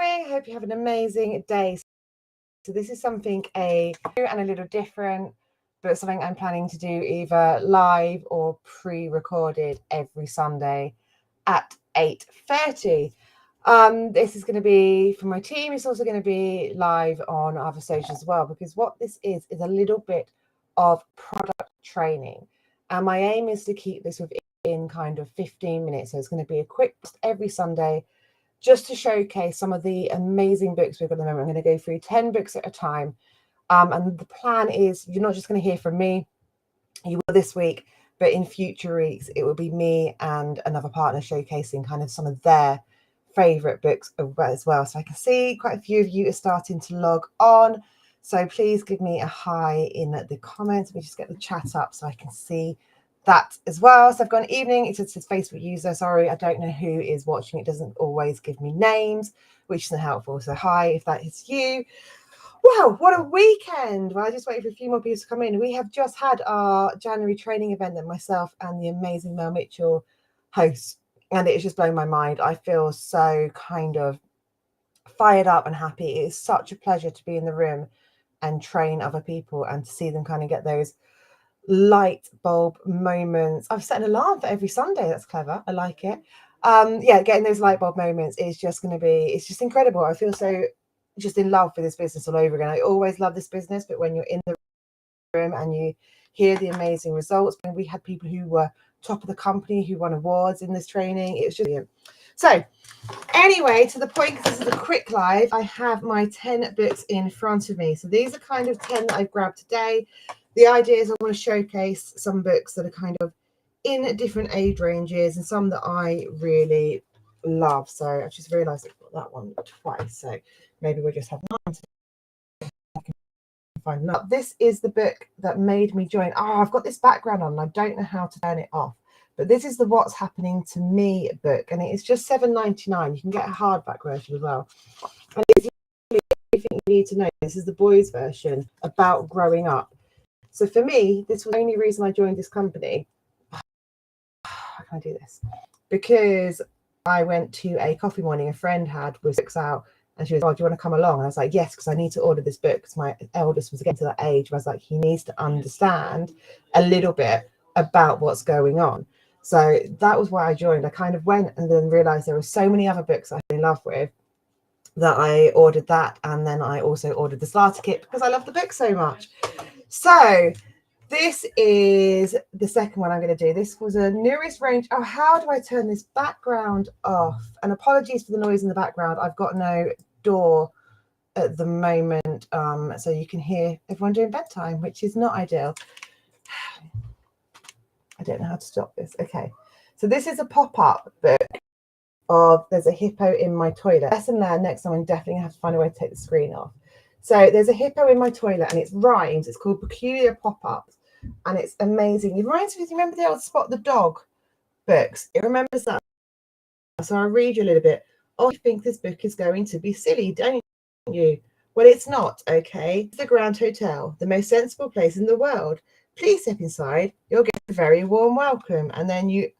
morning. I hope you have an amazing day. So this is something new and a little different, but something I'm planning to do either live or pre-recorded every Sunday at 8:30. This is going to be for my team. It's also going to be live on other socials as well, because what this is a little bit of product training. And my aim is to keep this within kind of 15 minutes. So it's going to be a quick every Sunday, just to showcase some of the amazing books we've got at the moment. I'm going to go through 10 books at a time. And the plan is you're not just going to hear from me. You will this week, but in future weeks, it will be me and another partner showcasing kind of some of their favorite books as well. So I can see quite a few of you are starting to log on. So please give me a hi in the comments. Let me just get the chat up so I can see that as well. So I've got an evening. It says Facebook user. Sorry, I don't know who is watching. It doesn't always give me names, which isn't helpful. So hi, if that is you. Wow, what a weekend. Well, I just waited for a few more people to come in. We have just had our January training event that myself and the amazing Mel Mitchell host, and it's just blown my mind. I feel so kind of fired up and happy. It is such a pleasure to be in the room and train other people and to see them kind of get those light bulb moments. I've set an alarm for every Sunday. That's clever. I like it. Yeah, getting those light bulb moments is just going to be, it's just incredible. I feel so just in love with this business all over again. I always love this business, but when you're in the room and you hear the amazing results, when we had people who were top of the company who won awards in this training, it was just brilliant. So anyway, to the point, because this is a quick live, I have my 10 books in front of me. So these are kind of 10 that I've grabbed today. The idea is I want to showcase some books that are kind of in different age ranges and some that I really love. So I just realised I've got that one twice. So maybe we'll just have 9 today. I can find another. This is the book that made me join. Oh, I've got this background on and I don't know how to turn it off. But this is the What's Happening to Me book, and it's just $7.99. You can get a hardback version as well. And it's everything you need to know. This is the boys' version about growing up. So for me, this was the only reason I joined this company. How can I do this? Because I went to a coffee morning a friend had with books out, and she was, oh, do you want to come along? And I was like, yes, because I need to order this book, because my eldest was getting to that age where I was like, he needs to understand a little bit about what's going on. So that was why I joined. I kind of went and then realized there were so many other books I'm in love with that I ordered that. And then I also ordered the starter kit because I love the book so much. So this is the second one I'm going to do. This was a newest range. Oh, how do I turn this background off? And apologies for the noise in the background. I've got no door at the moment. So you can hear everyone doing bedtime, which is not ideal. I don't know how to stop this. Okay. So this is a pop-up book of There's a Hippo in My Toilet. Lesson learned. Next time I'm definitely have to find a way to take the screen off. So there's a hippo in my toilet and it's rhymes. It's called Peculiar Pop-Ups and it's amazing. It reminds me, you remember the old Spot the Dog books? It remembers that. So I'll read you a little bit. Oh, you think this book is going to be silly, don't you? Well, it's not, okay? It's the Grand Hotel, the most sensible place in the world. Please step inside. You'll get a very warm welcome. And then you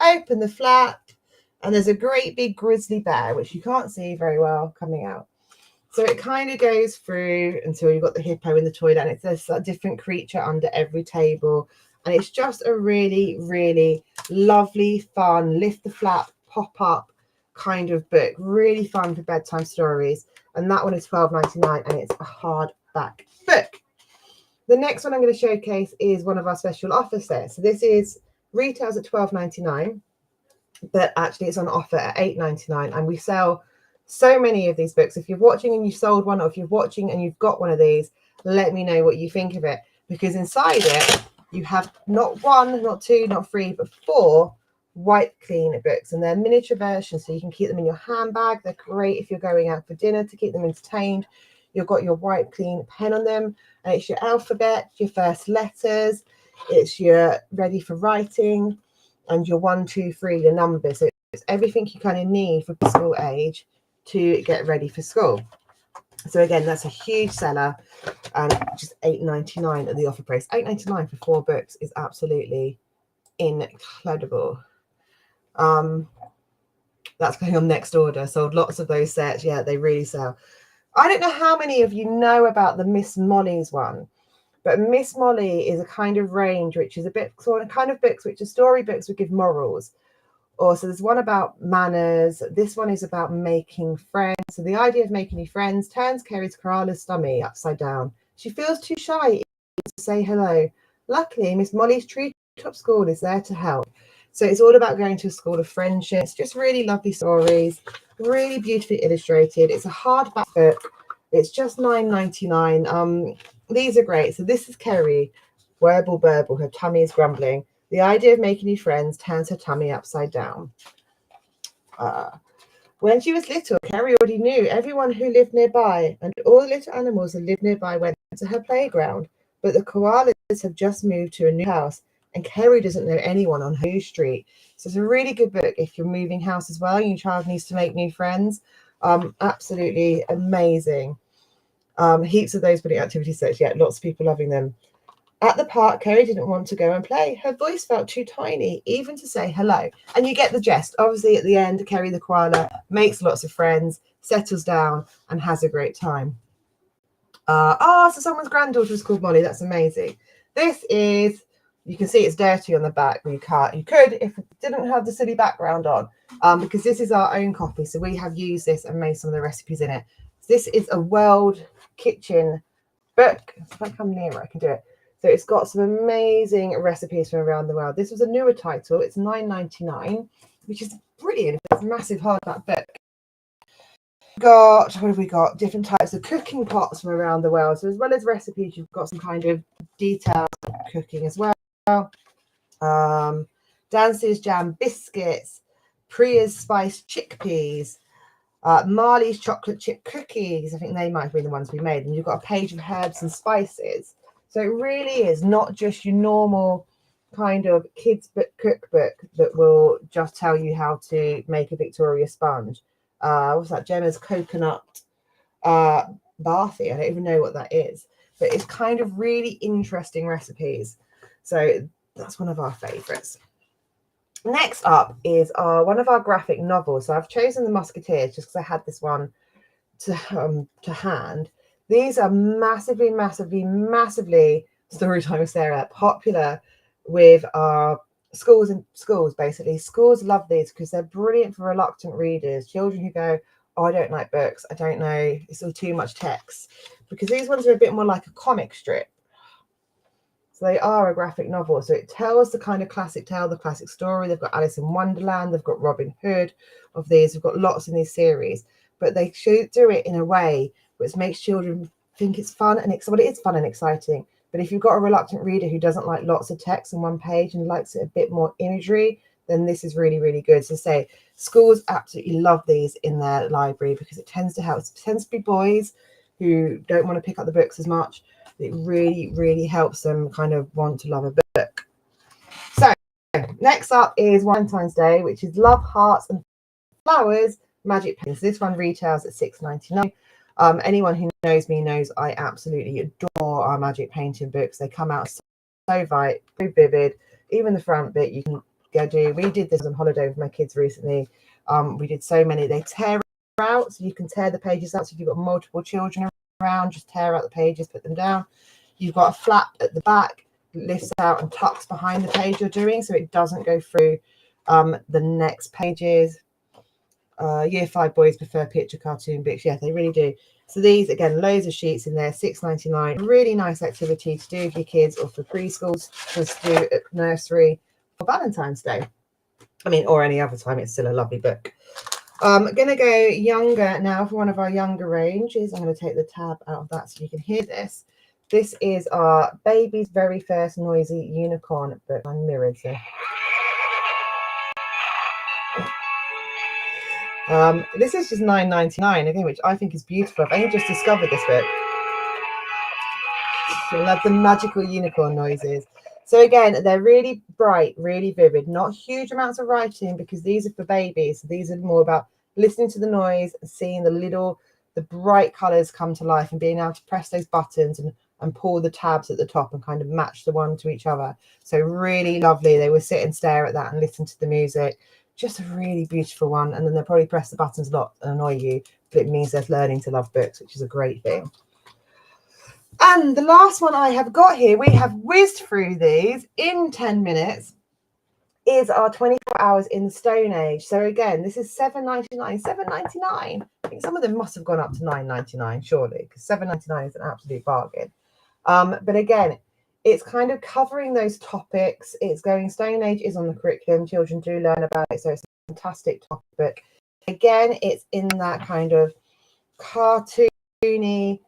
open the flap and there's a great big grizzly bear, which you can't see very well, coming out. So it kind of goes through until you've got the hippo in the toilet and it's a different creature under every table. And it's just a really, really lovely, fun, lift the flap, pop up kind of book. Really fun for bedtime stories. And that one is $12.99 and it's a hardback book. The next one I'm going to showcase is one of our special offer sets. So this is retails at $12.99, but actually it's on offer at $8.99. And we sell so many of these books. If you're watching and you sold one, or if you're watching and you've got one of these, let me know what you think of it. Because inside it, you have not 1, not 2, not 3, but 4 wipe clean books. And they're miniature versions, so you can keep them in your handbag. They're great if you're going out for dinner to keep them entertained. You've got your wipe clean pen on them. And it's your alphabet, your first letters. It's your ready for writing. And your 1, 2, 3, the numbers. So it's everything you kind of need for school age to get ready for school. So again, that's a huge seller, and just $8.99 at the offer price. $8.99 for 4 books is absolutely incredible. That's going on next order. Sold lots of those sets. Yeah, they really sell. I don't know how many of you know about the Miss Molly's one, but Miss Molly is a kind of range which is a bit sort of kind of books which are storybooks which give morals. Or so there's one about manners. This one is about making friends. So the idea of making new friends turns Kerry's Koala's stomach upside down. She feels too shy to say hello. Luckily, Miss Molly's Treetop School is there to help. So it's all about going to a school of friendship. It's just really lovely stories, really beautifully illustrated. It's a hardback book. It's just $9.99. These are great. So this is Kerry. Warble burble, her tummy is grumbling. The idea of making new friends turns her tummy upside down. When she was little, Kerry already knew everyone who lived nearby, and all the little animals that lived nearby went to her playground. But the koalas have just moved to a new house, and Kerry doesn't know anyone on her new street. So it's a really good book if you're moving house as well and your child needs to make new friends. Absolutely amazing. Heaps of those putting activity sets. Yeah, lots of people loving them. At the park, Kerry didn't want to go and play. Her voice felt too tiny, even to say hello. And you get the gist. Obviously, at the end, Kerry the koala makes lots of friends, settles down, and has a great time. So someone's granddaughter is called Molly. That's amazing. This is, you can see it's dirty on the back, but you could if it didn't have the silly background on, because this is our own copy. So we have used this and made some of the recipes in it. This is a world kitchen book. If I come nearer, I can do it. So it's got some amazing recipes from around the world. This was a newer title. It's $9.99, which is brilliant. It's a massive hardback book. What have we got? Different types of cooking pots from around the world. So as well as recipes, you've got some kind of detailed cooking as well. Dance's jam biscuits, Priya's spiced chickpeas, Marley's chocolate chip cookies. I think they might have been the ones we made. And you've got a page of herbs and spices. So it really is not just your normal kind of kids book cookbook that will just tell you how to make a Victoria sponge. What's that? Gemma's coconut bathy. I don't even know what that is, but it's kind of really interesting recipes. So that's one of our favorites. Next up is one of our graphic novels. So I've chosen The Musketeers just because I had this one to hand. These are massively Storytime with Sarah popular with our schools basically. Schools love these because they're brilliant for reluctant readers, children who go, oh, I don't like books, I don't know, it's all too much text, because these ones are a bit more like a comic strip. So they are a graphic novel. So it tells the kind of classic tale, the classic story. They've got Alice in Wonderland, they've got Robin Hood of these. We've got lots in these series, but they should do it in a way which makes children think it's fun and it is fun and exciting. But if you've got a reluctant reader who doesn't like lots of text on one page and likes it a bit more imagery, then this is really, really good. So say schools absolutely love these in their library because it tends to be boys who don't want to pick up the books as much. It really, really helps them kind of want to love a book. So next up is Valentine's Day, which is Love, Hearts and Flowers Magic Paintings. This one retails at $6.99. Anyone who knows me knows I absolutely adore our magic painting books. They come out so bright, so vivid. Even the front bit you can go do. We did this on holiday with my kids recently. We did so many. They tear out, so you can tear the pages out. So if you've got multiple children around, just tear out the pages, put them down. You've got a flap at the back, lifts out and tucks behind the page you're doing, so it doesn't go through the next pages. Year 5 boys prefer picture cartoon books. Yeah, they really do. So these, again, loads of sheets in there, $6.99. Really nice activity to do with your kids or for preschools, just do at nursery for Valentine's Day. I mean, or any other time, it's still a lovely book. I'm going to go younger now for one of our younger ranges. I'm going to take the tab out of that so you can hear this. This is our baby's very first noisy unicorn book. I'm mirrored here. This is just $9.99 again, which I think is beautiful. I've only just discovered this book. I love the magical unicorn noises. So again, they're really bright, really vivid, not huge amounts of writing because these are for babies. So these are more about listening to the noise and seeing the bright colors come to life and being able to press those buttons and pull the tabs at the top and kind of match the one to each other. So really lovely. They would sit and stare at that and listen to the music. just a really beautiful one. And then they'll probably press the buttons a lot and annoy you, but it means they're learning to love books, which is a great thing. And the last one I have got here, we have whizzed through these in 10 minutes, is our 24 hours in the Stone Age. So again, this is $7.99. $7.99. I think some of them must have gone up to $9.99, surely, because $7.99 is an absolute bargain. But again, it's kind of covering those topics. It's going, Stone Age is on the curriculum. Children do learn about it, so it's a fantastic topic. Again, it's in that kind of cartoony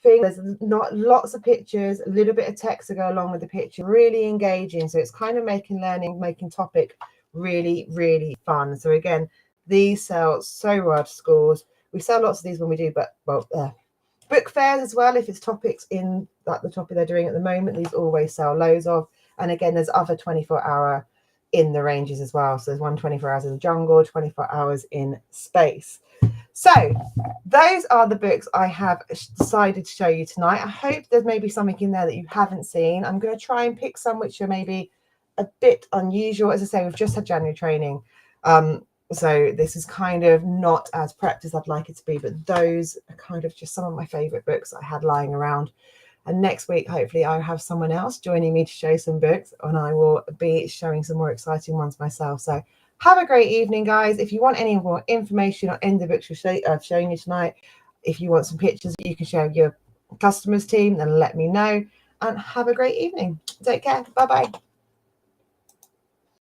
thing. There's not lots of pictures, a little bit of text to go along with the picture, really engaging. So it's kind of making learning, making topic really, really fun. So again, these sell so well to schools. We sell lots of these when we do, but book fairs as well. If it's topics in like the topic they're doing at the moment, these always sell loads of. And again, there's other 24-hour in the ranges as well. So there's one 24 hours in the jungle, 24 hours in space. So those are the books I have decided to show you tonight. I hope there's maybe something in there that you haven't seen. I'm going to try and pick some which are maybe a bit unusual. As I say, we've just had January training. So this is kind of not as prepped as I'd like it to be, but those are kind of just some of my favourite books I had lying around. And next week, hopefully, I'll have someone else joining me to show some books, and I will be showing some more exciting ones myself. So have a great evening, guys. If you want any more information on any of the books I've shown you tonight, if you want some pictures you can share with your customers team, then let me know. And have a great evening. Take care. Bye-bye.